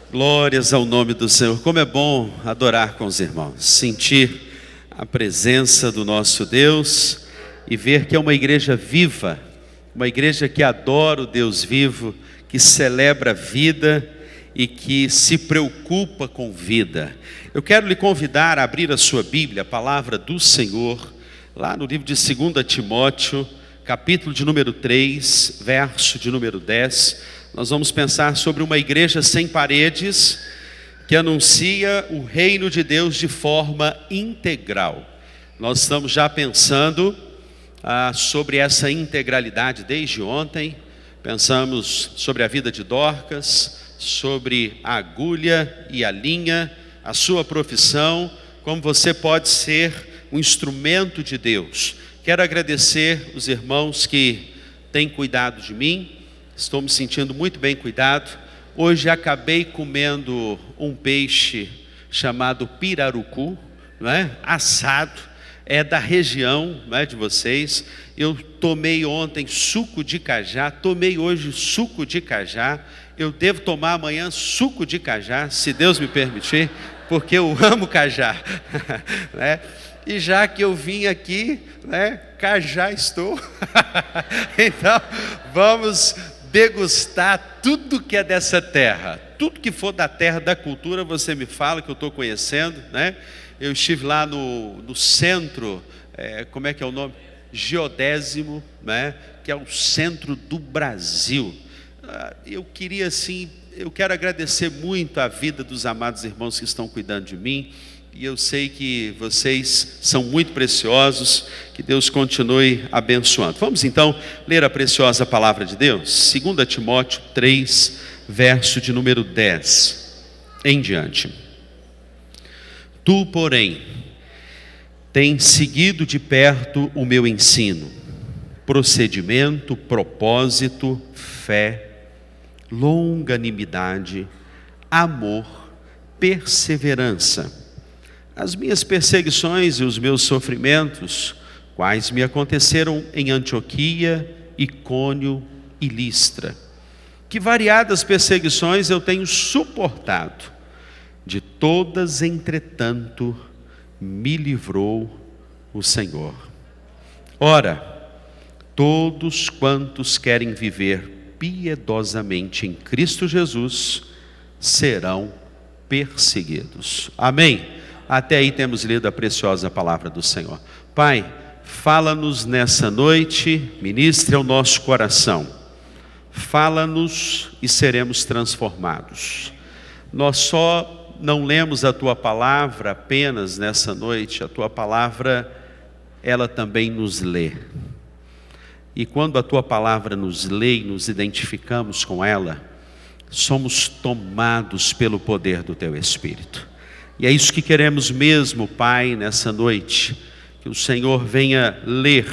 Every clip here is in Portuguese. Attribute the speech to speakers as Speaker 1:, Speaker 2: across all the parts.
Speaker 1: Glórias ao nome do Senhor. Como é bom adorar com os irmãos, sentir a presença do nosso Deus e ver que é uma igreja viva, uma igreja que adora o Deus vivo, que celebra a vida e que se preocupa com vida. Eu quero lhe convidar a abrir a sua Bíblia, a palavra do Senhor, lá no livro de 2 Timóteo, capítulo de número 3, verso de número 10. Nós vamos pensar sobre uma igreja sem paredes, que anuncia o reino de Deus de forma integral. Nós estamos já pensando sobre essa integralidade desde ontem. Pensamos sobre a vida de Dorcas, sobre a agulha e a linha, a sua profissão, como você pode ser um instrumento de Deus. Quero agradecer os irmãos que têm cuidado de mim. Estou me sentindo muito bem cuidado. Hoje acabei comendo um peixe chamado pirarucu, não é? Assado, é da região, não é, de vocês. Eu tomei ontem suco de cajá, tomei hoje suco de cajá. Eu devo tomar amanhã suco de cajá, se Deus me permitir, porque eu amo cajá. Né? E já que eu vim aqui, né, cajá estou. Então, vamos degustar tudo que é dessa terra. Tudo que for da terra, da cultura, você me fala que eu estou conhecendo, né? Eu estive lá no centro, como é que é o nome? Geodésimo, né? Que é o centro do Brasil. Eu queria assim, eu quero agradecer muito a vida dos amados irmãos que estão cuidando de mim. E eu sei que vocês são muito preciosos, que Deus continue abençoando. Vamos então ler a preciosa palavra de Deus, 2 Timóteo 3, verso de número 10 em diante. Tu, porém, tens seguido de perto o meu ensino, procedimento, propósito, fé, longanimidade, amor, perseverança. As minhas perseguições e os meus sofrimentos, quais me aconteceram em Antioquia, Icônio e Listra. Que variadas perseguições eu tenho suportado. De todas, entretanto, me livrou o Senhor. Ora, todos quantos querem viver piedosamente em Cristo Jesus, serão perseguidos. Amém? Até aí temos lido a preciosa palavra do Senhor. Pai, fala-nos nessa noite, ministre ao nosso coração. Fala-nos e seremos transformados. Nós só não lemos a Tua palavra apenas nessa noite, a Tua palavra, ela também nos lê. E quando a Tua palavra nos lê e nos identificamos com ela, somos tomados pelo poder do Teu Espírito. E é isso que queremos mesmo, Pai, nessa noite, que o Senhor venha ler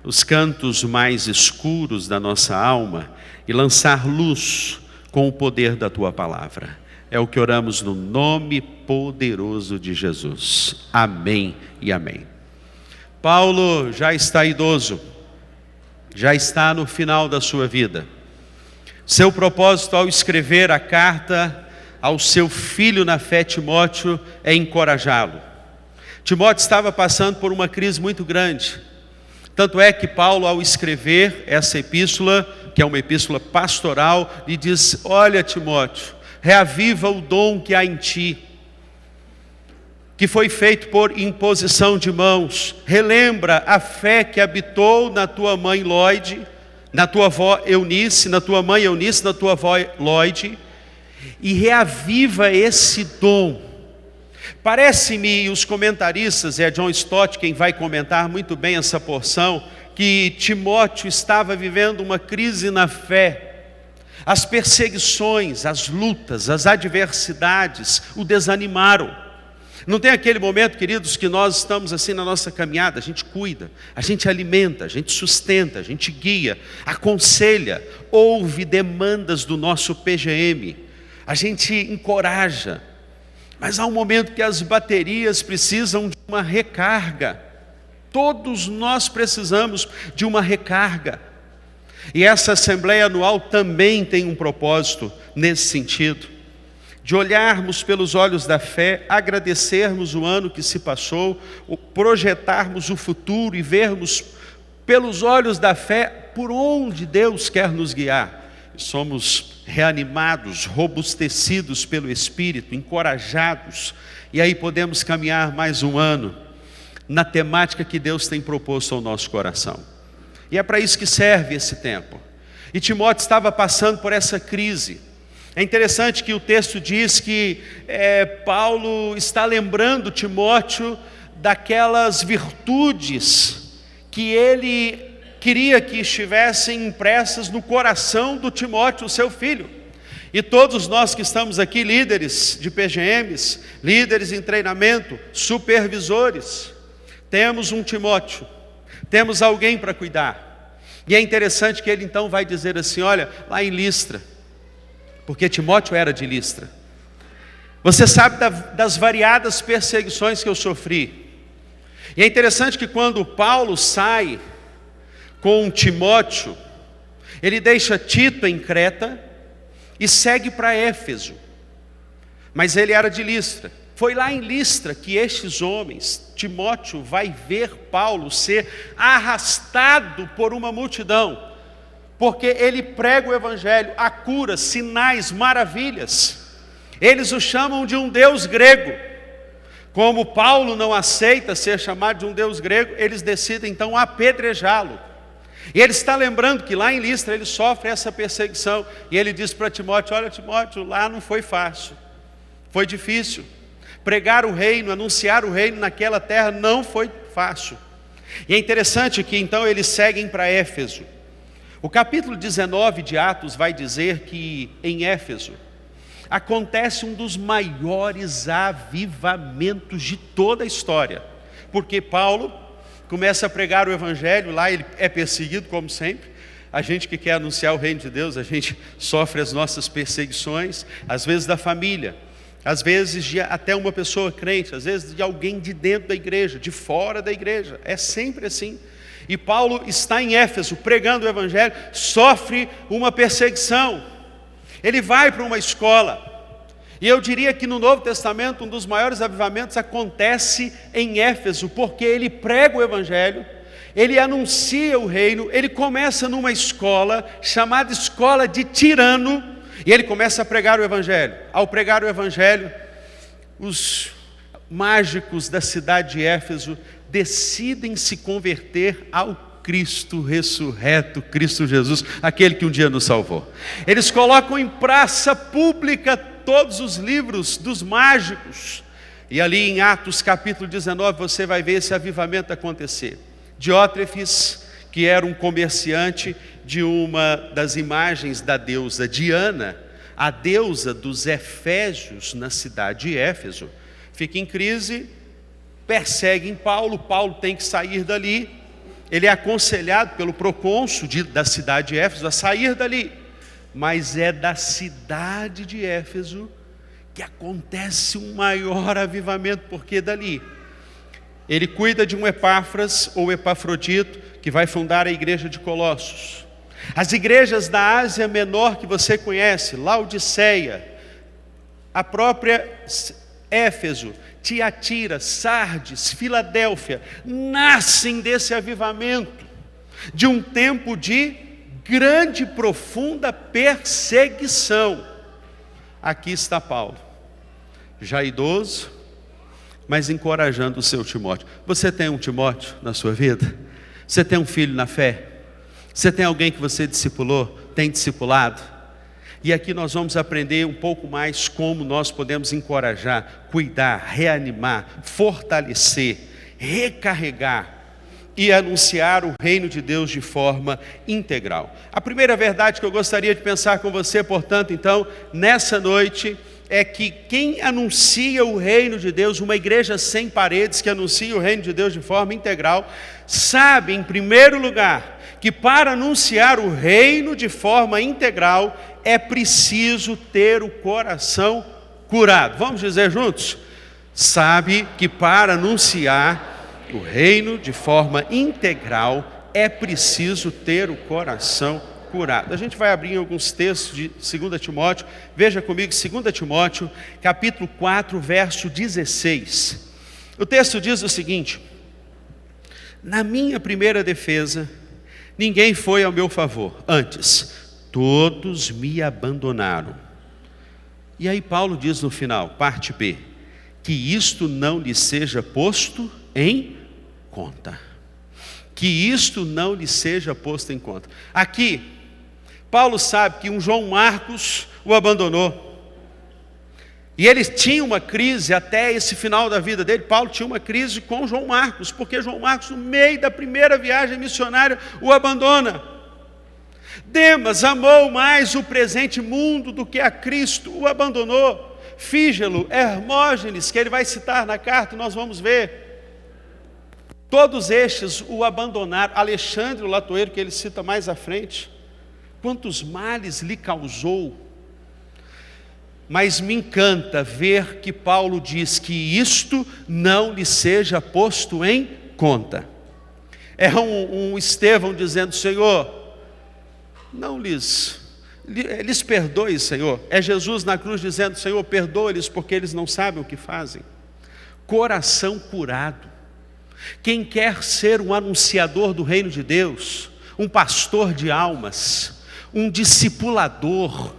Speaker 1: os cantos mais escuros da nossa alma e lançar luz com o poder da Tua palavra. É o que oramos no nome poderoso de Jesus. Amém e amém. Paulo já está idoso, já está no final da sua vida. Seu propósito ao escrever a carta ao seu filho na fé, Timóteo, é encorajá-lo. Timóteo estava passando por uma crise muito grande. Tanto é que Paulo, ao escrever essa epístola, que é uma epístola pastoral, lhe diz: olha, Timóteo, reaviva o dom que há em ti, que foi feito por imposição de mãos. Relembra a fé que habitou na tua mãe Lóide, na tua avó Eunice, na tua mãe Eunice, na tua avó Lóide, e reaviva esse dom. Parece-me, e os comentaristas, é John Stott quem vai comentar muito bem essa porção, que Timóteo estava vivendo uma crise na fé. As perseguições, as lutas, as adversidades o desanimaram. Não tem aquele momento, queridos, que nós estamos assim na nossa caminhada, a gente cuida, a gente alimenta, a gente sustenta, a gente guia, aconselha, ouve demandas do nosso PGM, a gente encoraja, mas há um momento que as baterias precisam de uma recarga. Todos nós precisamos de uma recarga. E essa assembleia anual também tem um propósito nesse sentido. de olharmos pelos olhos da fé, agradecermos o ano que se passou, projetarmos o futuro e vermos pelos olhos da fé por onde Deus quer nos guiar. Somos reanimados, robustecidos pelo Espírito, encorajados, e aí podemos caminhar mais um ano na temática que Deus tem proposto ao nosso coração. E é para isso que serve esse tempo. E Timóteo estava passando por essa crise. É interessante que o texto diz que Paulo está lembrando Timóteo daquelas virtudes que ele queria que estivessem impressas no coração do Timóteo, o seu filho. E todos nós que estamos aqui, líderes de PGMs, líderes em treinamento, supervisores, temos um Timóteo, temos alguém para cuidar. E é interessante que ele então vai dizer assim, olha, lá em Listra, porque Timóteo era de Listra, você sabe das variadas perseguições que eu sofri. E é interessante que quando Paulo sai com Timóteo, ele deixa Tito em Creta e segue para Éfeso. Mas ele era de Listra. Foi lá em Listra que estes homens, Timóteo vai ver Paulo ser arrastado por uma multidão, porque ele prega o evangelho, a cura, sinais, maravilhas. Eles o chamam de um deus grego. Como Paulo não aceita ser chamado de um deus grego, eles decidem então apedrejá-lo. E ele está lembrando que lá em Listra ele sofre essa perseguição. E ele diz para Timóteo, olha Timóteo, lá não foi fácil, foi difícil. Pregar o reino, anunciar o reino naquela terra não foi fácil. E é interessante que então eles seguem para Éfeso. O capítulo 19 de Atos vai dizer que em Éfeso acontece um dos maiores avivamentos de toda a história. Porque Paulo começa a pregar o evangelho, lá ele é perseguido como sempre. A gente que quer anunciar o reino de Deus, a gente sofre as nossas perseguições, às vezes da família, às vezes de até uma pessoa crente, às vezes de alguém de dentro da igreja, de fora da igreja, é sempre assim. E Paulo está em Éfeso pregando o evangelho, sofre uma perseguição, ele vai para uma escola. E eu diria que no Novo Testamento um dos maiores avivamentos acontece em Éfeso, porque ele prega o evangelho, ele anuncia o reino, ele começa numa escola chamada escola de Tirano, e ele começa a pregar o evangelho. Ao pregar o evangelho, os mágicos da cidade de Éfeso decidem se converter ao Cristo ressurreto, Cristo Jesus, aquele que um dia nos salvou. Eles colocam em praça pública todos os livros dos mágicos, e ali em Atos capítulo 19 você vai ver esse avivamento acontecer. Diótrefes, que era um comerciante de uma das imagens da deusa Diana, a deusa dos Efésios na cidade de Éfeso, fica em crise, perseguem Paulo, Paulo tem que sair dali, ele é aconselhado pelo procônsul da cidade de Éfeso a sair dali, mas é da cidade de Éfeso que acontece um maior avivamento, porque dali ele cuida de um Epáfras ou Epafrodito, que vai fundar a igreja de Colossos. As igrejas da Ásia Menor que você conhece, Laodiceia, a própria Éfeso, Tiatira, Sardes, Filadélfia, nascem desse avivamento, de um tempo de grande e profunda perseguição. Aqui está Paulo, já idoso, mas encorajando o seu Timóteo. Você tem um Timóteo na sua vida? Você tem um filho na fé? Você tem alguém que você discipulou, tem discipulado? E aqui nós vamos aprender um pouco mais como nós podemos encorajar, cuidar, reanimar, fortalecer, recarregar e anunciar o reino de Deus de forma integral. A primeira verdade que eu gostaria de pensar com você, portanto, então, nessa noite, é que quem anuncia o reino de Deus, uma igreja sem paredes que anuncia o reino de Deus de forma integral, sabe, em primeiro lugar, que para anunciar o reino de forma integral, é preciso ter o coração curado. Vamos dizer juntos? Sabe que para anunciar o reino de forma integral, é preciso ter o coração curado. A gente vai abrir alguns textos de 2 Timóteo. Veja comigo 2 Timóteo, capítulo 4, verso 16. O texto diz o seguinte: na minha primeira defesa, ninguém foi ao meu favor, antes, todos me abandonaram. E aí Paulo diz no final, parte B, que isto não lhe seja posto em conta. Que isto não lhe seja posto em conta. Aqui, Paulo sabe que um João Marcos o abandonou. E ele tinha uma crise até esse final da vida dele. Paulo tinha uma crise com João Marcos, porque João Marcos, no meio da primeira viagem missionária, o abandona. Demas amou mais o presente mundo do que a Cristo, o abandonou. Fígelo, Hermógenes, que ele vai citar na carta, nós vamos ver. Todos estes o abandonaram. Alexandre, o latoeiro, que ele cita mais à frente. Quantos males lhe causou. Mas me encanta ver que Paulo diz que isto não lhe seja posto em conta. É um Estevão dizendo: Senhor, não lhes perdoe, Senhor. É Jesus na cruz dizendo: Senhor, perdoa-lhes porque eles não sabem o que fazem. Coração curado. Quem quer ser um anunciador do reino de Deus, um pastor de almas, um discipulador,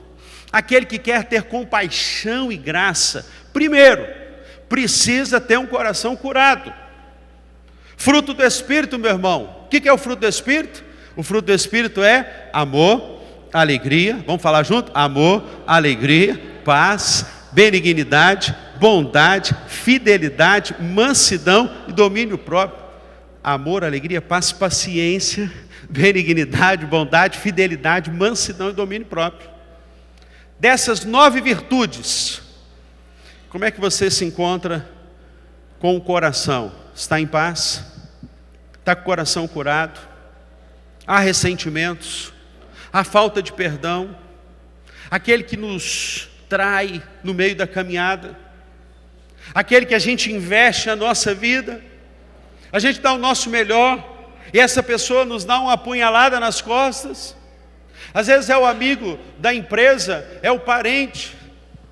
Speaker 1: aquele que quer ter compaixão e graça, primeiro, precisa ter um coração curado. Fruto do Espírito, meu irmão. O que é o fruto do Espírito? O fruto do Espírito é amor, alegria, vamos falar junto? Amor, alegria, paz, benignidade, bondade, fidelidade, mansidão e domínio próprio. Amor, alegria, paz, paciência, benignidade, bondade, fidelidade, mansidão e domínio próprio. Dessas 9 virtudes, como é que você se encontra com o coração? Está em paz? Está com o coração curado? Há ressentimentos? Há falta de perdão? Aquele que nos trai no meio da caminhada? Aquele que a gente investe a nossa vida? A gente dá o nosso melhor e essa pessoa nos dá uma apunhalada nas costas? Às vezes é o amigo da empresa, é o parente,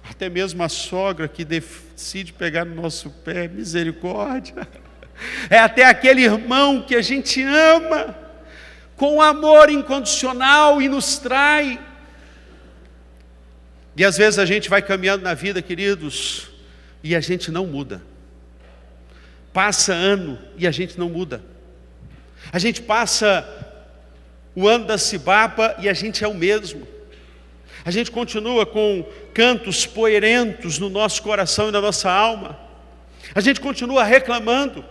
Speaker 1: até mesmo a sogra que decide pegar no nosso pé, misericórdia. É até aquele irmão que a gente ama com amor incondicional e nos trai. E às vezes a gente vai caminhando na vida, queridos, e a gente não muda. Passa ano e a gente não muda. A gente passa o ano da Cibapa e a gente é o mesmo. A gente continua com cantos poerentos no nosso coração e na nossa alma. A gente continua reclamando.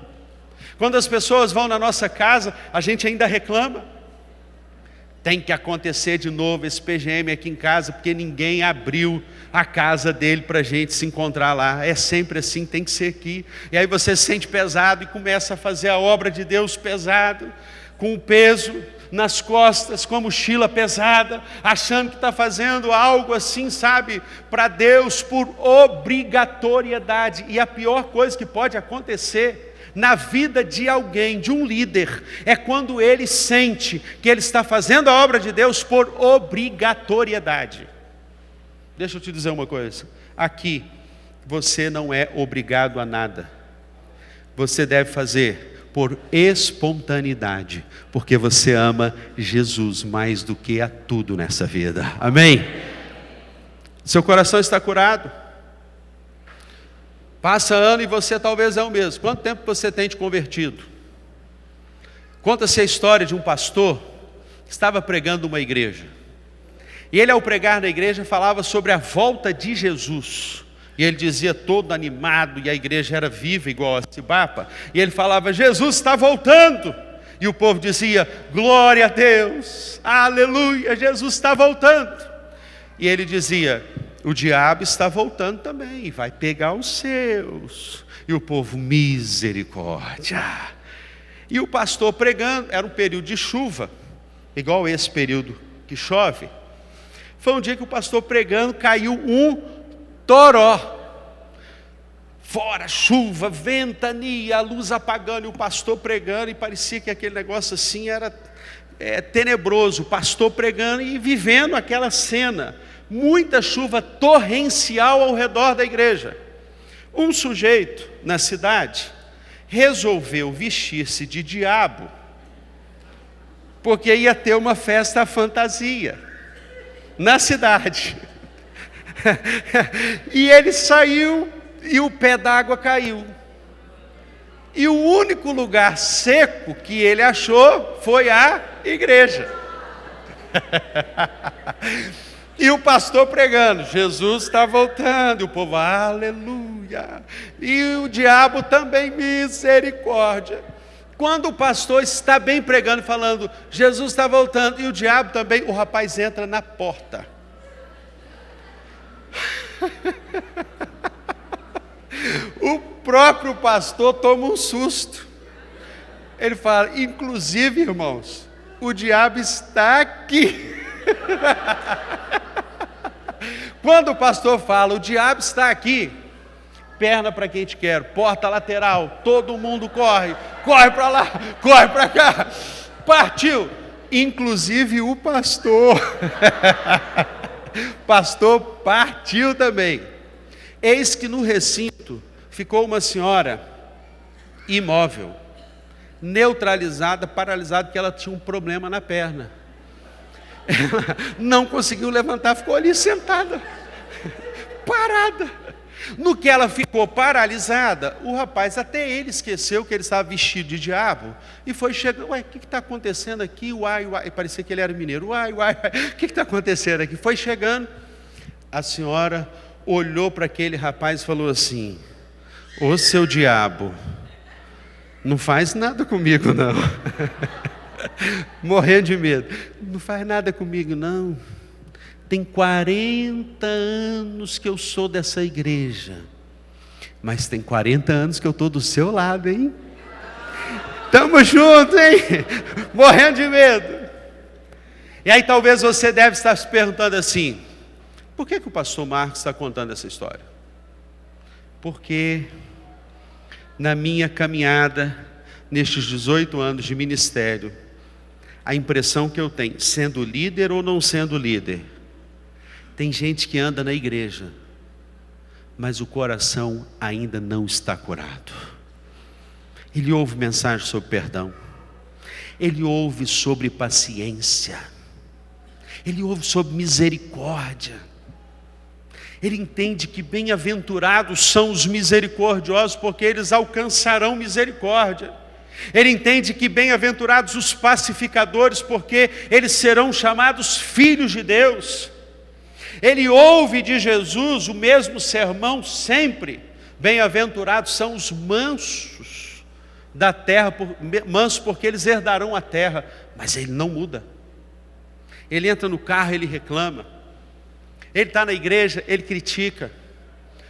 Speaker 1: Quando as pessoas vão na nossa casa, a gente ainda reclama. Tem que acontecer de novo esse PGM aqui em casa, porque ninguém abriu a casa dele para a gente se encontrar lá. É sempre assim, tem que ser aqui. E aí você se sente pesado e começa a fazer a obra de Deus pesado, com o peso nas costas, com a mochila pesada, achando que está fazendo algo assim, sabe, para Deus por obrigatoriedade. E a pior coisa que pode acontecer na vida de alguém, de um líder, é quando ele sente que ele está fazendo a obra de Deus por obrigatoriedade. Deixa eu te dizer uma coisa, aqui você não é obrigado a nada, você deve fazer por espontaneidade, porque você ama Jesus mais do que a tudo nessa vida, amém? Seu coração está curado? Passa ano e você talvez é o mesmo. Quanto tempo você tem te convertido? Conta-se a história de um pastor que estava pregando uma igreja. E ele, ao pregar na igreja, falava sobre a volta de Jesus. E ele dizia todo animado, e a igreja era viva igual a Cibapa. E ele falava: Jesus está voltando. E o povo dizia: glória a Deus, aleluia, Jesus está voltando. E ele dizia: o diabo está voltando também, vai pegar os seus. E o povo: misericórdia. E o pastor pregando, era um período de chuva, igual esse período que chove. Foi um dia que o pastor pregando, caiu um toró. Fora, chuva, ventania, a luz apagando, e o pastor pregando, e parecia que aquele negócio assim era tenebroso, o pastor pregando e vivendo aquela cena, muita chuva torrencial ao redor da igreja. Um sujeito na cidade resolveu vestir-se de diabo, porque ia ter uma festa fantasia na cidade. E ele saiu e o pé d'água caiu. E o único lugar seco que ele achou foi a igreja. E o pastor pregando, Jesus está voltando, e o povo, aleluia. E o diabo também, misericórdia. Quando o pastor está bem pregando, falando, Jesus está voltando, e o diabo também, o rapaz entra na porta. O próprio pastor toma um susto. Ele fala, inclusive, irmãos, o diabo está aqui. Quando o pastor fala, o diabo está aqui, perna para quem te quer, porta lateral, todo mundo corre para lá, corre para cá, partiu, inclusive o pastor. Pastor partiu também. Eis que no recinto ficou uma senhora imóvel, neutralizada, paralisada, porque ela tinha um problema na perna. Ela não conseguiu levantar, ficou ali sentada, parada. No que ela ficou paralisada, o rapaz, até ele esqueceu que ele estava vestido de diabo, e foi chegando, uai, o que está acontecendo aqui? Uai, uai, parecia que ele era mineiro, uai, uai, o que está acontecendo aqui? Foi chegando, a senhora olhou para aquele rapaz e falou assim, ô seu diabo, não faz nada comigo não. Morrendo de medo, não faz nada comigo não, tem 40 anos que eu sou dessa igreja, mas tem 40 anos que eu estou do seu lado, hein? Estamos juntos, hein? Morrendo de medo. E aí talvez você deve estar se perguntando assim, por que o pastor Marcos está contando essa história? Porque na minha caminhada, nestes 18 anos de ministério, a impressão que eu tenho, sendo líder ou não sendo líder, tem gente que anda na igreja, mas o coração ainda não está curado. Ele ouve mensagem sobre perdão, ele ouve sobre paciência, ele ouve sobre misericórdia, ele entende que bem-aventurados são os misericordiosos, porque eles alcançarão misericórdia. Ele entende que bem-aventurados os pacificadores, porque eles serão chamados filhos de Deus. Ele ouve de Jesus o mesmo sermão sempre, bem-aventurados são os mansos da terra, mansos porque eles herdarão a terra, mas ele não muda. Ele entra no carro, ele reclama, ele está na igreja, ele critica,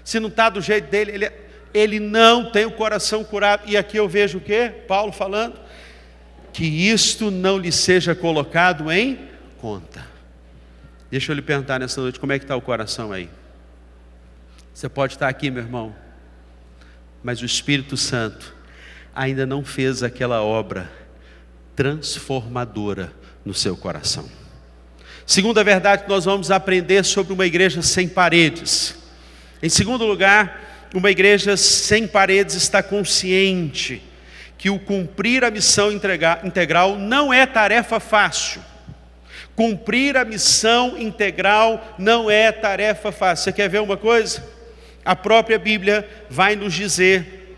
Speaker 1: se não está do jeito dele, ele não tem o coração curado. E aqui eu vejo o quê? Paulo falando, que isto não lhe seja colocado em conta. Deixa eu lhe perguntar nessa noite, como é que está o coração aí? Você pode estar aqui, meu irmão, mas o Espírito Santo ainda não fez aquela obra transformadora no seu coração. Segunda verdade que nós vamos aprender sobre uma igreja sem paredes. Em segundo lugar, uma igreja sem paredes está consciente que o cumprir a missão integral não é tarefa fácil. Cumprir a missão integral não é tarefa fácil. Você quer ver uma coisa? A própria Bíblia vai nos dizer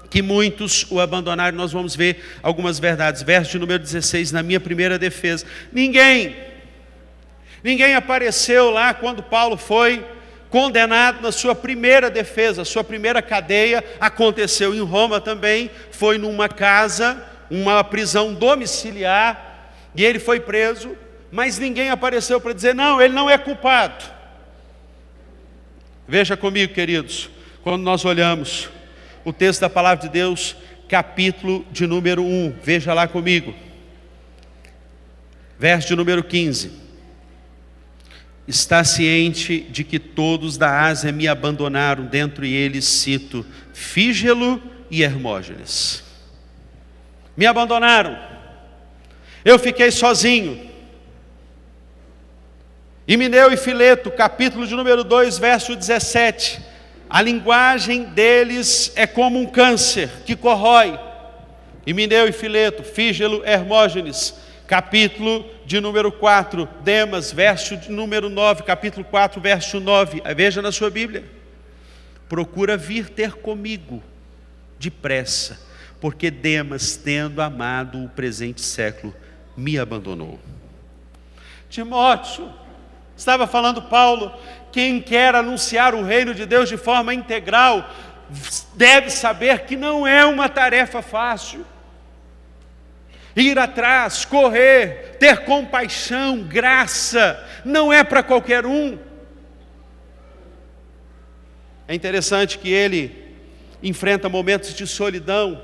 Speaker 1: que muitos o abandonaram. Nós vamos ver algumas verdades. Verso de número 16, na minha primeira defesa. Ninguém apareceu lá quando Paulo foi condenado na sua primeira defesa, sua primeira cadeia. Aconteceu em Roma também, foi numa casa, uma prisão domiciliar, e ele foi preso, mas ninguém apareceu para dizer, não, ele não é culpado. Veja comigo, queridos, quando nós olhamos o texto da palavra de Deus, capítulo de número 1, veja lá comigo, verso de número 15. Está ciente de que todos da Ásia me abandonaram, dentre eles cito Fígelo e Hermógenes. Me abandonaram. Eu fiquei sozinho. Himeneu e Fileto, capítulo de número 2, verso 17. A linguagem deles é como um câncer que corrói. Himeneu e Fileto, Fígelo, Hermógenes, capítulo de número 4. Demas, verso de número 9, capítulo 4, verso 9. Veja na sua Bíblia. Procura vir ter comigo depressa, porque Demas, tendo amado o presente século, me abandonou. Timóteo, estava falando Paulo, quem quer anunciar o reino de Deus de forma integral, deve saber que não é uma tarefa fácil. Ir atrás, correr, ter compaixão, graça, não é para qualquer um. É interessante que ele enfrenta momentos de solidão.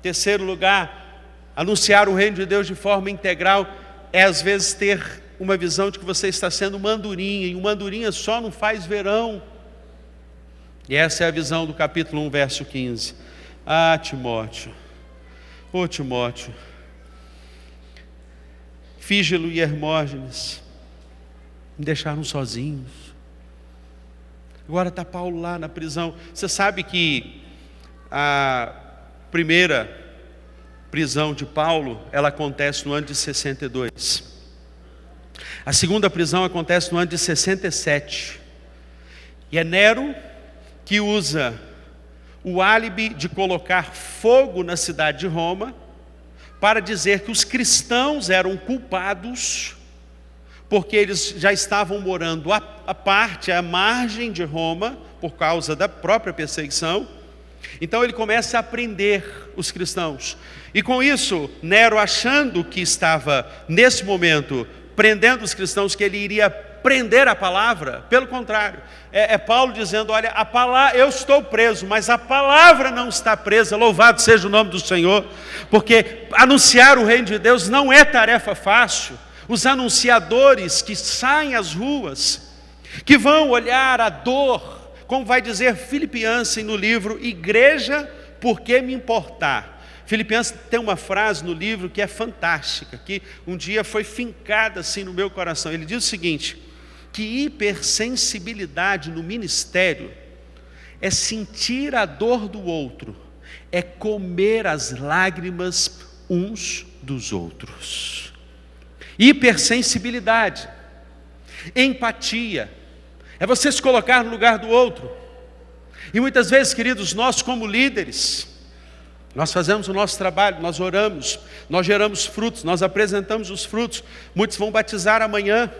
Speaker 1: Terceiro lugar, anunciar o reino de Deus de forma integral é às vezes ter uma visão de que você está sendo uma andorinha, e uma andorinha só não faz verão. E essa é a visão do capítulo 1, verso 15. Ah, Timóteo, ô Timóteo, Fígelo e Hermógenes me deixaram sozinhos. Agora está Paulo lá na prisão. Você sabe que a primeira prisão de Paulo, ela acontece no ano de 62. A segunda prisão acontece no ano de 67. E é Nero que usa o álibi de colocar fogo na cidade de Roma para dizer que os cristãos eram culpados, porque eles já estavam morando à parte, à margem de Roma, por causa da própria perseguição. Então ele começa a prender os cristãos. E com isso, Nero, achando que estava, nesse momento, prendendo os cristãos, que ele iria prender a palavra, pelo contrário, é Paulo dizendo, olha, a palavra, eu estou preso, mas a palavra não está presa, louvado seja o nome do Senhor, porque anunciar o reino de Deus não é tarefa fácil. Os anunciadores que saem às ruas, que vão olhar a dor, como vai dizer Filipenses no livro Igreja, por que me importar? Filipenses tem uma frase no livro que é fantástica, que um dia foi fincada assim no meu coração. Ele diz o seguinte, que hipersensibilidade no ministério é sentir a dor do outro, é comer as lágrimas uns dos outros. Hipersensibilidade, empatia, é você se colocar no lugar do outro. E muitas vezes, queridos, nós como líderes, nós fazemos o nosso trabalho, nós oramos, nós geramos frutos, nós apresentamos os frutos. Muitos vão batizar amanhã,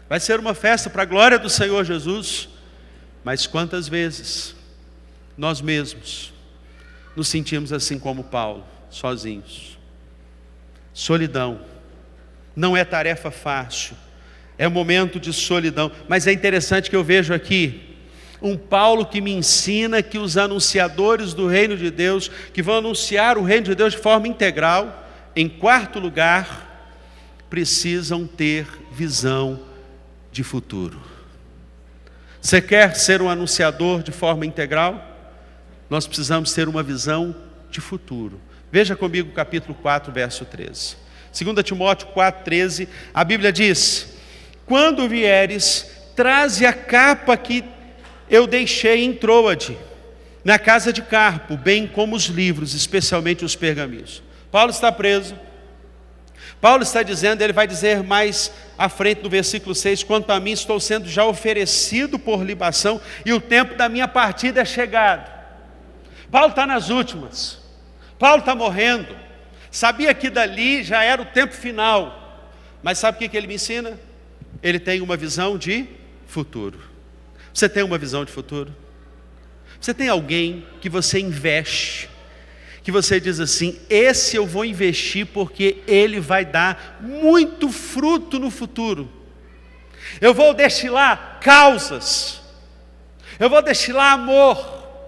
Speaker 1: vai ser uma festa para a glória do Senhor Jesus. Mas quantas vezes nós mesmos nos sentimos assim como Paulo, sozinhos? Solidão, não é tarefa fácil, é um momento de solidão. Mas é interessante que eu vejo aqui um Paulo que me ensina que os anunciadores do reino de Deus, que vão anunciar o reino de Deus de forma integral, em quarto lugar, precisam ter visão de futuro. Você quer ser um anunciador de forma integral? Nós precisamos ter uma visão de futuro. Veja comigo o capítulo 4, verso 13. 2 Timóteo 4, 13, a Bíblia diz, quando vieres, traze a capa que eu deixei em Troade, na casa de Carpo, bem como os livros, especialmente os pergaminhos. Paulo está preso. Paulo está dizendo, ele vai dizer mais à frente no versículo 6, quanto a mim estou sendo já oferecido por libação e o tempo da minha partida é chegado. Paulo está nas últimas. Paulo está morrendo. Sabia que dali já era o tempo final. Mas sabe o que ele me ensina? Ele tem uma visão de futuro. Você tem uma visão de futuro? Você tem alguém que você investe, que você diz assim, esse eu vou investir porque ele vai dar muito fruto no futuro. Eu vou destilar causas, eu vou destilar amor,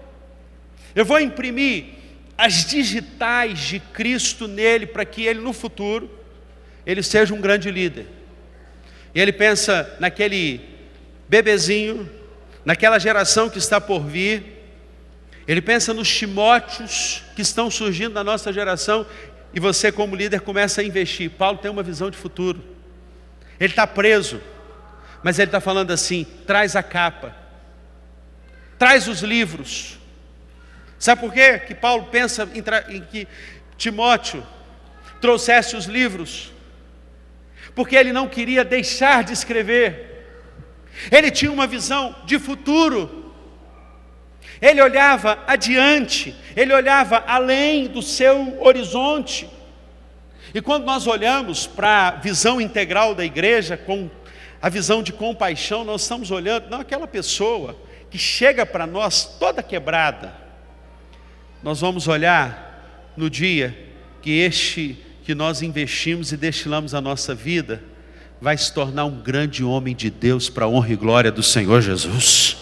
Speaker 1: eu vou imprimir as digitais de Cristo nele, para que ele no futuro, ele seja um grande líder. E ele pensa naquele bebezinho, naquela geração que está por vir. Ele pensa nos Timóteos que estão surgindo na nossa geração. e você como líder começa a investir. Paulo tem uma visão de futuro. Ele está preso, mas ele está falando assim: traz a capa, traz os livros. Sabe por quê que Paulo pensa em que Timóteo trouxesse os livros? Porque ele não queria deixar de escrever. Ele tinha uma visão de futuro. Ele olhava adiante, ele olhava além do seu horizonte. E quando nós olhamos para a visão integral da igreja, com a visão de compaixão, nós estamos olhando, não aquela pessoa que chega para nós toda quebrada. Nós vamos olhar no dia que nós investimos e destilamos a nossa vida, vai se tornar um grande homem de Deus para a honra e glória do Senhor Jesus.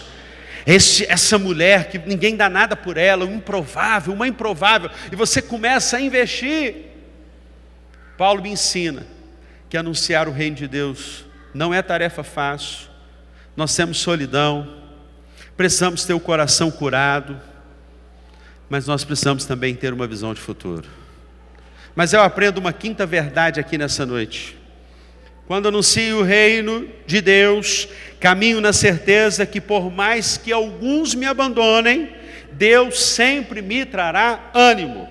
Speaker 1: Essa mulher que ninguém dá nada por ela, uma improvável, e você começa a investir. Paulo me ensina que anunciar o reino de Deus não é tarefa fácil. Nós temos solidão, precisamos ter o coração curado, mas nós precisamos também ter uma visão de futuro. Mas eu aprendo uma quinta verdade aqui nessa noite. Quando anuncio o reino de Deus, caminho na certeza que por mais que alguns me abandonem, Deus sempre me trará ânimo.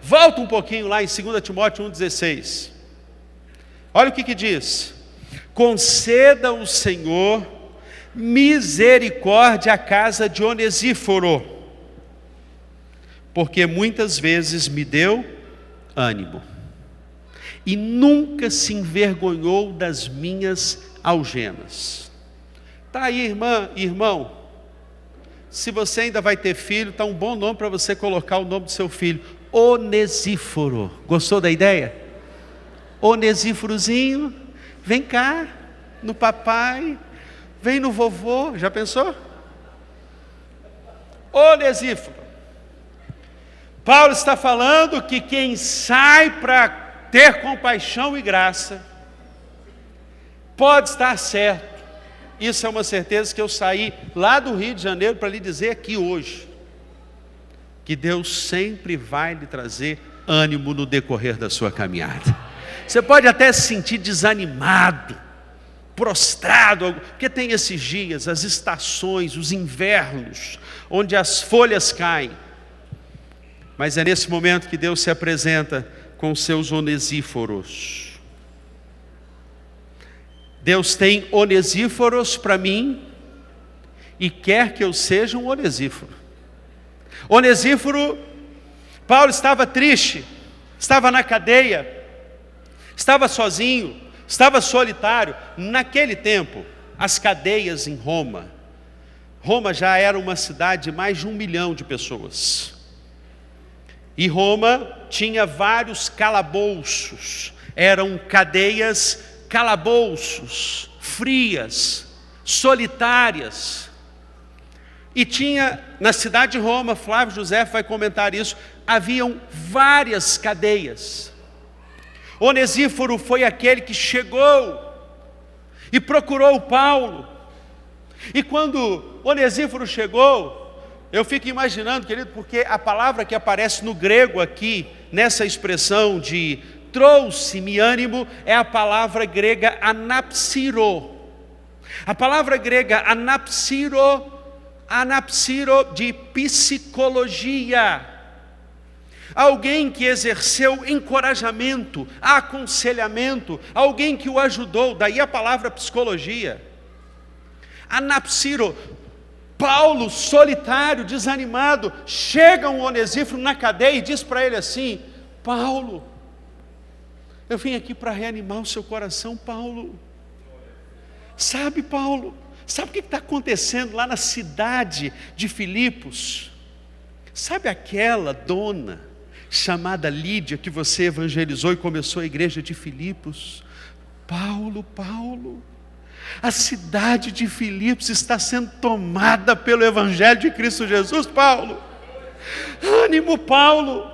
Speaker 1: Volta um pouquinho lá em 2 Timóteo 1,16. Olha o que diz: conceda o Senhor misericórdia à casa de Onesíforo, porque muitas vezes me deu ânimo e nunca se envergonhou das minhas algemas. Está aí, irmã e irmão, se você ainda vai ter filho, está um bom nome para você colocar o nome do seu filho: Onesíforo. Gostou da ideia? Onesíforozinho, vem cá no papai, vem no vovô. Já pensou? Onesíforo. Paulo está falando que quem sai para ter compaixão e graça pode estar certo. Isso é uma certeza que eu saí lá do Rio de Janeiro para lhe dizer aqui hoje, que Deus sempre vai lhe trazer ânimo no decorrer da sua caminhada. Você pode até se sentir desanimado, prostrado, porque tem esses dias, as estações, os invernos, onde as folhas caem. Mas é nesse momento que Deus se apresenta com seus onesíforos. Deus tem onesíforos para mim e quer que eu seja um onesíforo. Onesíforo, Paulo estava triste, estava na cadeia, estava sozinho, estava solitário. Naquele tempo, as cadeias em Roma já era uma cidade de mais de 1 milhão de pessoas. E Roma tinha vários calabouços, eram cadeias, calabouços, frias, solitárias. E tinha, na cidade de Roma, Flávio José vai comentar isso, haviam várias cadeias. Onesíforo foi aquele que chegou e procurou Paulo. E quando Onesíforo chegou, eu fico imaginando, querido, porque a palavra que aparece no grego aqui, nessa expressão de trouxe-me ânimo, é a palavra grega anapsiro. A palavra grega anapsiro de psicologia. Alguém que exerceu encorajamento, aconselhamento, alguém que o ajudou, daí a palavra psicologia. Anapsiro. Paulo, solitário, desanimado, chega um Onesíforo na cadeia e diz para ele assim: Paulo, eu vim aqui para reanimar o seu coração, Paulo. Sabe, Paulo, sabe o que está acontecendo lá na cidade de Filipos? Sabe aquela dona chamada Lídia que você evangelizou e começou a igreja de Filipos? Paulo, a cidade de Filipos está sendo tomada pelo Evangelho de Cristo Jesus, Paulo. Ânimo, Paulo.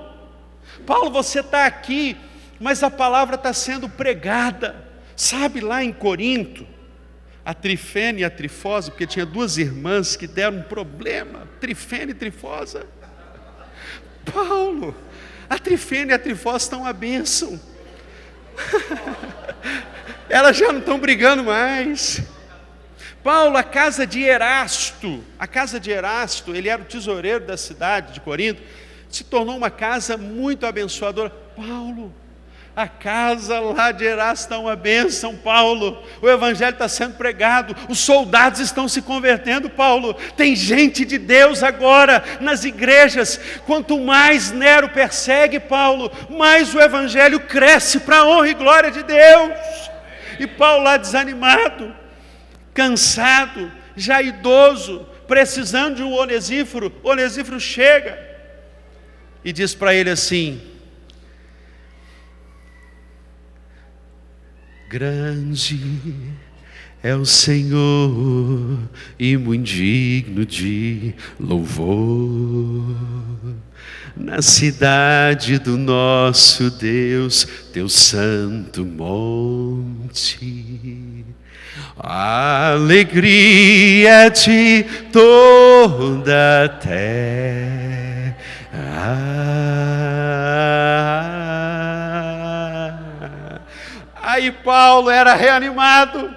Speaker 1: Paulo, você está aqui, mas a palavra está sendo pregada. Sabe lá em Corinto, a Trifena e a Trifosa, porque tinha 2 irmãs que deram um problema, Trifena e Trifosa. Paulo, A Trifena e a Trifós estão uma bênção. Elas já não estão brigando mais. Paulo, a casa de Erasto, ele era o tesoureiro da cidade de Corinto, se tornou uma casa muito abençoadora. Paulo, a casa lá de Erasto está uma bênção, Paulo. O evangelho está sendo pregado, os soldados estão se convertendo, Paulo. Tem gente de Deus agora nas igrejas. Quanto mais Nero persegue, Paulo, mais o evangelho cresce para a honra e glória de Deus. E Paulo lá desanimado, cansado, já idoso, precisando de um Onesíforo. Onesíforo chega e diz para ele assim: grande é o Senhor e muito digno de louvor, na cidade do nosso Deus, teu santo monte, a alegria de toda a terra. Aí Paulo era reanimado.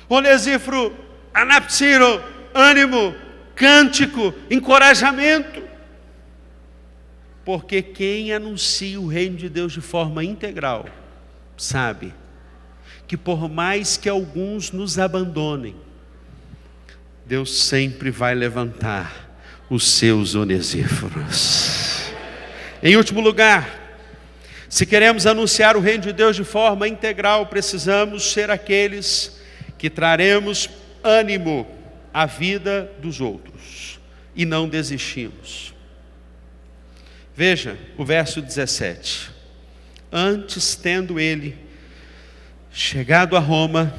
Speaker 1: Onesíforo, anapsiro, ânimo, cântico, encorajamento. Porque quem anuncia o reino de Deus de forma integral, sabe que por mais que alguns nos abandonem, Deus sempre vai levantar os seus onesíforos. Em último lugar, se queremos anunciar o reino de Deus de forma integral, precisamos ser aqueles que traremos ânimo à vida dos outros e não desistimos. Veja o verso 17. Antes, tendo ele chegado a Roma,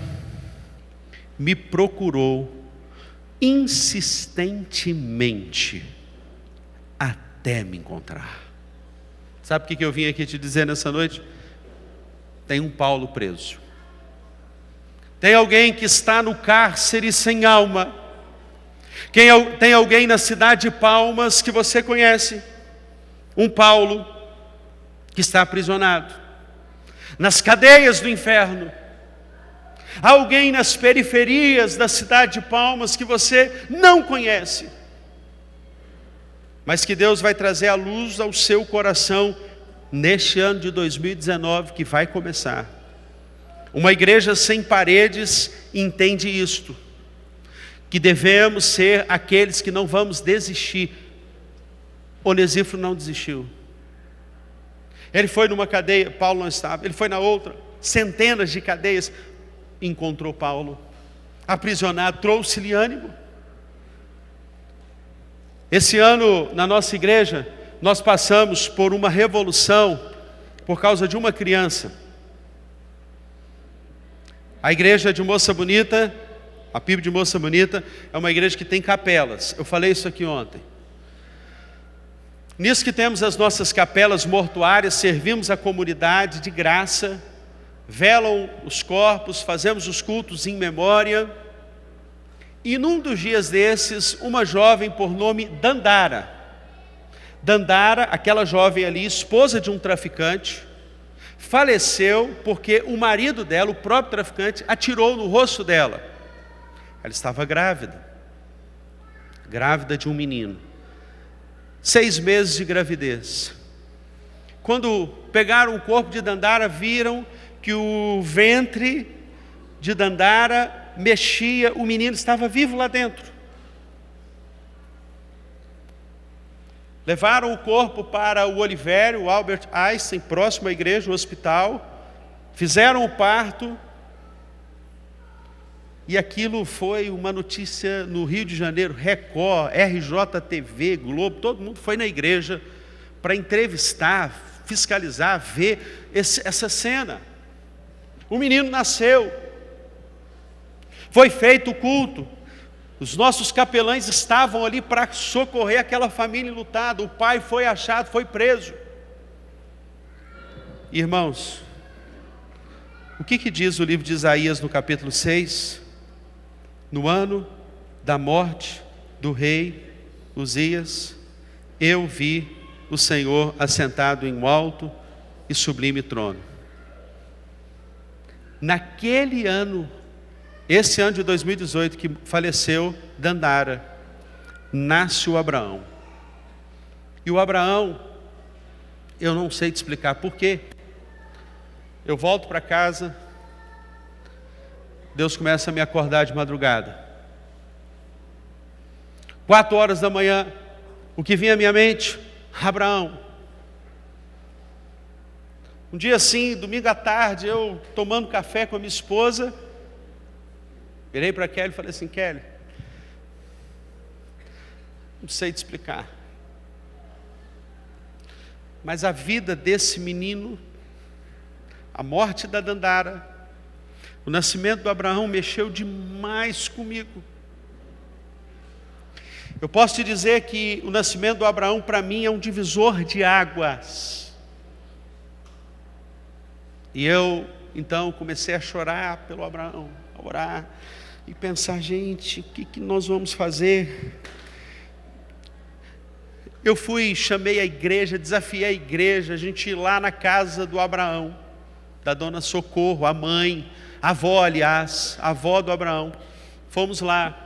Speaker 1: me procurou insistentemente até me encontrar. Sabe o que eu vim aqui te dizer nessa noite? Tem um Paulo preso. Tem alguém que está no cárcere sem alma. Tem alguém na cidade de Palmas que você conhece. Um Paulo que está aprisionado nas cadeias do inferno. Alguém nas periferias da cidade de Palmas que você não conhece, mas que Deus vai trazer a luz ao seu coração neste ano de 2019 que vai começar. Uma igreja sem paredes entende isto, que devemos ser aqueles que não vamos desistir. Onesíforo não desistiu. Ele foi numa cadeia, Paulo não estava. Ele foi na outra, centenas de cadeias. Encontrou Paulo aprisionado, trouxe-lhe ânimo. Esse ano, na nossa igreja, nós passamos por uma revolução por causa de uma criança. A igreja de Moça Bonita, a PIB de Moça Bonita, é uma igreja que tem capelas. Eu falei isso aqui ontem. Nisso que temos as nossas capelas mortuárias, servimos a comunidade de graça, velam os corpos, fazemos os cultos em memória. E num dos dias desses, uma jovem por nome Dandara, aquela jovem ali, esposa de um traficante, faleceu porque o marido dela, o próprio traficante, atirou no rosto dela. Ela estava grávida de um menino, 6 meses de gravidez. Quando pegaram o corpo de Dandara, viram que o ventre de Dandara mexia, o menino estava vivo lá dentro. Levaram o corpo para o Olivério, o Albert Einstein, próximo à igreja, o hospital. Fizeram o parto. E aquilo foi uma notícia no Rio de Janeiro, Record, RJTV, Globo, todo mundo foi na igreja para entrevistar, fiscalizar, ver essa cena. O menino nasceu. Foi feito o culto. Os nossos capelães estavam ali para socorrer aquela família enlutada. O pai foi achado, foi preso. Irmãos, o que diz o livro de Isaías no capítulo 6? No ano da morte do rei Uzias, eu vi o Senhor assentado em um alto e sublime trono. Naquele ano, esse ano de 2018 que faleceu Dandara, nasce o Abraão. E o Abraão, eu não sei te explicar por quê. Eu volto para casa, Deus começa a me acordar de madrugada. 4 horas da manhã, o que vinha à minha mente? Abraão. Um dia assim, domingo à tarde, eu tomando café com a minha esposa, virei para a Kelly e falei assim: Kelly, não sei te explicar, mas a vida desse menino, a morte da Dandara, o nascimento do Abraão mexeu demais comigo. Eu posso te dizer que o nascimento do Abraão para mim é um divisor de águas. E eu então comecei a chorar pelo Abraão, a orar e pensar: gente, o que nós vamos fazer? Eu chamei a igreja, desafiei a igreja, a gente ir lá na casa do Abraão, da dona Socorro, a mãe, a avó, aliás, a avó do Abraão. Fomos lá.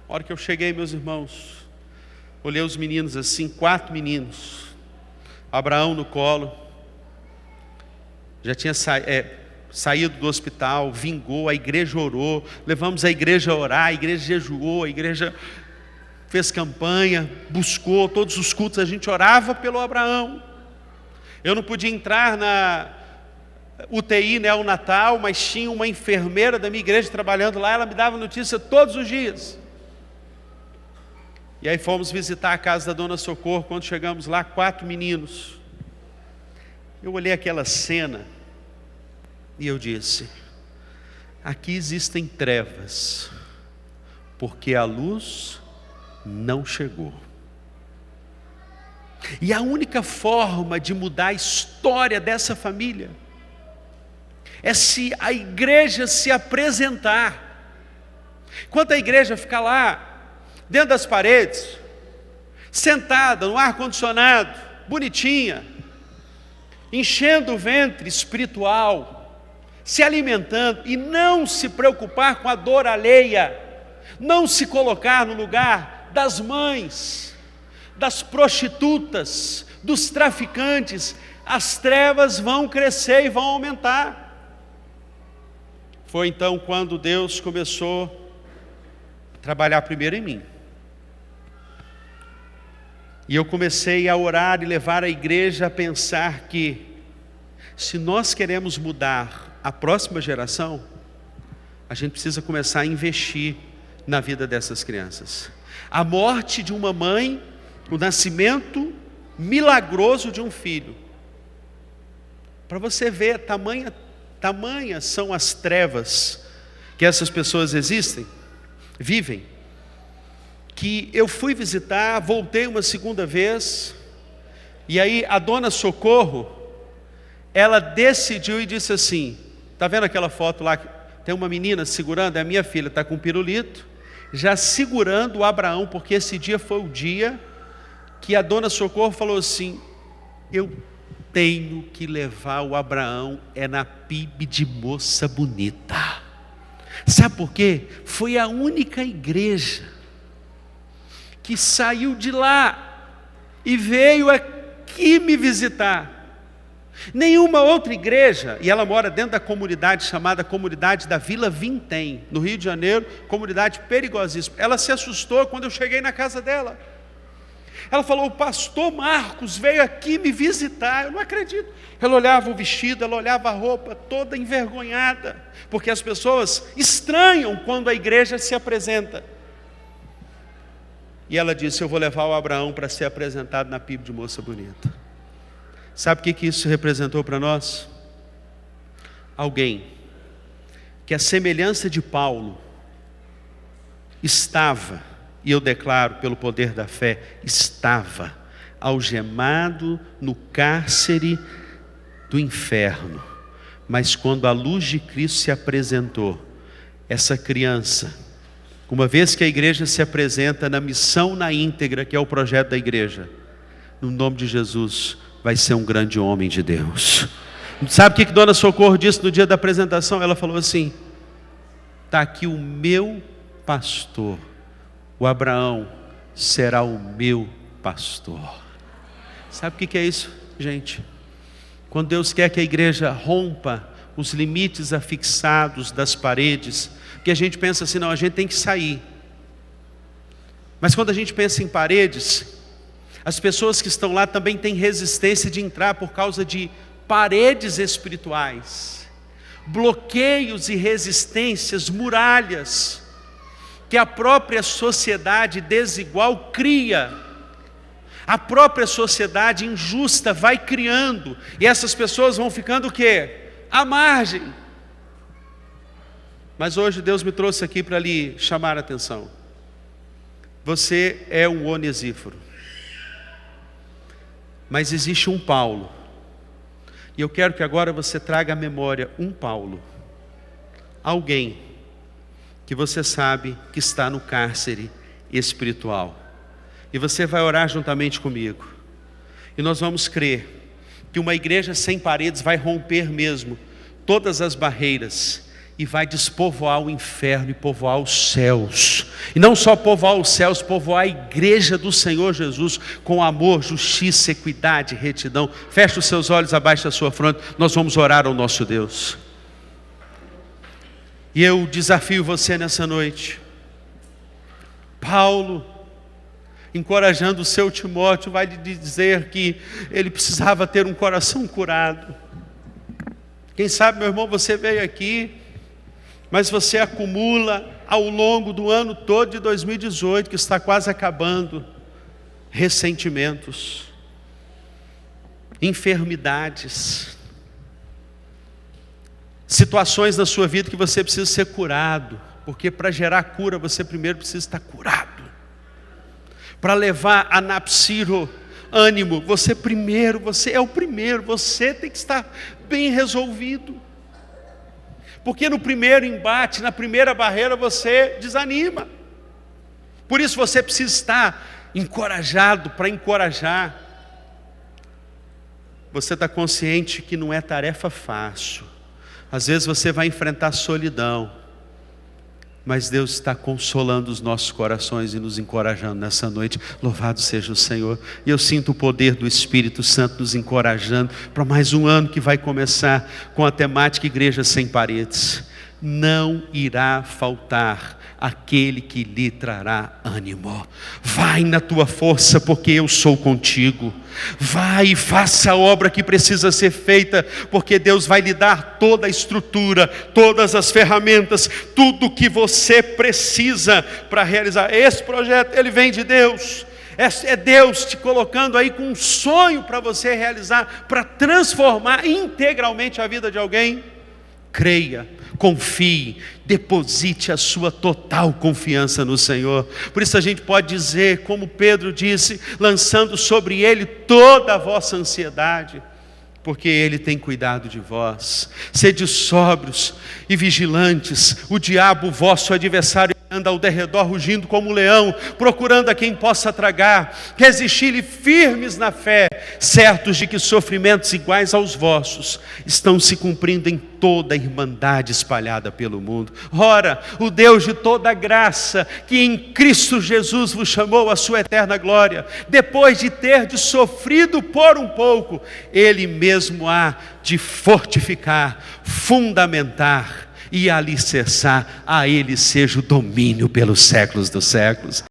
Speaker 1: A hora que eu cheguei, meus irmãos, olhei os meninos assim, 4 meninos, Abraão no colo, já tinha saído do hospital, vingou, a igreja orou, levamos a igreja a orar, a igreja jejuou, a igreja fez campanha, buscou, todos os cultos a gente orava pelo Abraão. Eu não podia entrar na UTI neonatal, mas tinha uma enfermeira da minha igreja trabalhando lá, ela me dava notícia todos os dias. E aí fomos visitar a casa da dona Socorro. Quando chegamos lá, 4 meninos. Eu olhei aquela cena e eu disse: aqui existem trevas, porque a luz não chegou. E a única forma de mudar a história dessa família é se a igreja se apresentar. Enquanto a igreja ficar lá, dentro das paredes, sentada no ar-condicionado, bonitinha, enchendo o ventre espiritual, se alimentando e não se preocupar com a dor alheia, não se colocar no lugar das mães, das prostitutas, dos traficantes, as trevas vão crescer e vão aumentar. Foi então quando Deus começou a trabalhar primeiro em mim. E eu comecei a orar e levar a igreja a pensar que, se nós queremos mudar a próxima geração, a gente precisa começar a investir na vida dessas crianças. A morte de uma mãe, o nascimento milagroso de um filho. Para você ver, tamanhas são as trevas que essas pessoas vivem, que eu fui visitar, voltei uma segunda vez, e aí a dona Socorro, ela decidiu e disse assim: está vendo aquela foto lá, tem uma menina segurando, é a minha filha, está com um pirulito, já segurando o Abraão, porque esse dia foi o dia que a dona Socorro falou assim: eu tenho que levar o Abraão, é na PIB de Moça Bonita. Sabe por quê? Foi a única igreja que saiu de lá e veio aqui me visitar. Nenhuma outra igreja, e ela mora dentro da comunidade chamada Comunidade da Vila Vintém, no Rio de Janeiro, comunidade perigosíssima. Ela se assustou quando eu cheguei na casa dela. Ela falou: o pastor Marcos veio aqui me visitar. Eu não acredito. Ela olhava o vestido, ela olhava a roupa, toda envergonhada, porque as pessoas estranham quando a igreja se apresenta. E ela disse: eu vou levar o Abraão para ser apresentado na PIB de Moça Bonita. Sabe o que isso representou para nós? Alguém que, a semelhança de Paulo, estava, e eu declaro pelo poder da fé, estava algemado no cárcere do inferno, mas quando a luz de Cristo se apresentou, essa criança, uma vez que a igreja se apresenta na missão na íntegra, que é o projeto da igreja, no nome de Jesus, vai ser um grande homem de Deus. Sabe o que Dona Socorro disse no dia da apresentação? Ela falou assim: está aqui o meu pastor, o Abraão será o meu pastor. Sabe o que é isso, gente? Quando Deus quer que a igreja rompa os limites afixados das paredes, que a gente pensa assim, não, a gente tem que sair. Mas quando a gente pensa em paredes, as pessoas que estão lá também têm resistência de entrar por causa de paredes espirituais, bloqueios e resistências, muralhas, que a própria sociedade desigual cria. A própria sociedade injusta vai criando, e essas pessoas vão ficando o quê? À margem. Mas hoje Deus me trouxe aqui para lhe chamar a atenção. Você é um Onesíforo, mas existe um Paulo, e eu quero que agora você traga à memória um Paulo, alguém que você sabe que está no cárcere espiritual. E você vai orar juntamente comigo. E nós vamos crer que uma igreja sem paredes vai romper mesmo todas as barreiras e vai despovoar o inferno e povoar os céus. E não só povoar os céus, povoar a igreja do Senhor Jesus com amor, justiça, equidade, retidão. Feche os seus olhos, abaixe a sua fronte. Nós vamos orar ao nosso Deus. E eu desafio você nessa noite. Paulo, encorajando o seu Timóteo, vai lhe dizer que ele precisava ter um coração curado. Quem sabe, meu irmão, você veio aqui, mas você acumula ao longo do ano todo de 2018, que está quase acabando, ressentimentos, enfermidades, situações na sua vida que você precisa ser curado, porque para gerar cura você primeiro precisa estar curado. Para levar a napsiro, ânimo, você é o primeiro, você tem que estar bem resolvido. Porque no primeiro embate, na primeira barreira, você desanima. Por isso você precisa estar encorajado para encorajar. Você está consciente que não é tarefa fácil. Às vezes você vai enfrentar solidão. Mas Deus está consolando os nossos corações e nos encorajando nessa noite. Louvado seja o Senhor. E eu sinto o poder do Espírito Santo nos encorajando para mais um ano que vai começar com a temática Igreja Sem Paredes. Não irá faltar aquele que lhe trará ânimo. Vai na tua força, porque eu sou contigo. Vai e faça a obra que precisa ser feita, porque Deus vai lhe dar toda a estrutura, todas as ferramentas, tudo que você precisa para realizar. Esse projeto, ele vem de Deus. É Deus te colocando aí com um sonho para você realizar, para transformar integralmente a vida de alguém. Creia, confie, deposite a sua total confiança no Senhor. Por isso a gente pode dizer, como Pedro disse, lançando sobre Ele toda a vossa ansiedade, porque Ele tem cuidado de vós. Sede sóbrios e vigilantes, o diabo, vosso adversário, anda ao derredor rugindo como um leão, procurando a quem possa tragar. Resisti-lhe firmes na fé, certos de que sofrimentos iguais aos vossos estão se cumprindo em toda a irmandade espalhada pelo mundo. Ora, o Deus de toda graça, que em Cristo Jesus vos chamou à sua eterna glória, depois de ter sofrido por um pouco, Ele mesmo há de fortificar, fundamentar e alicerçar. A Ele seja o domínio pelos séculos dos séculos.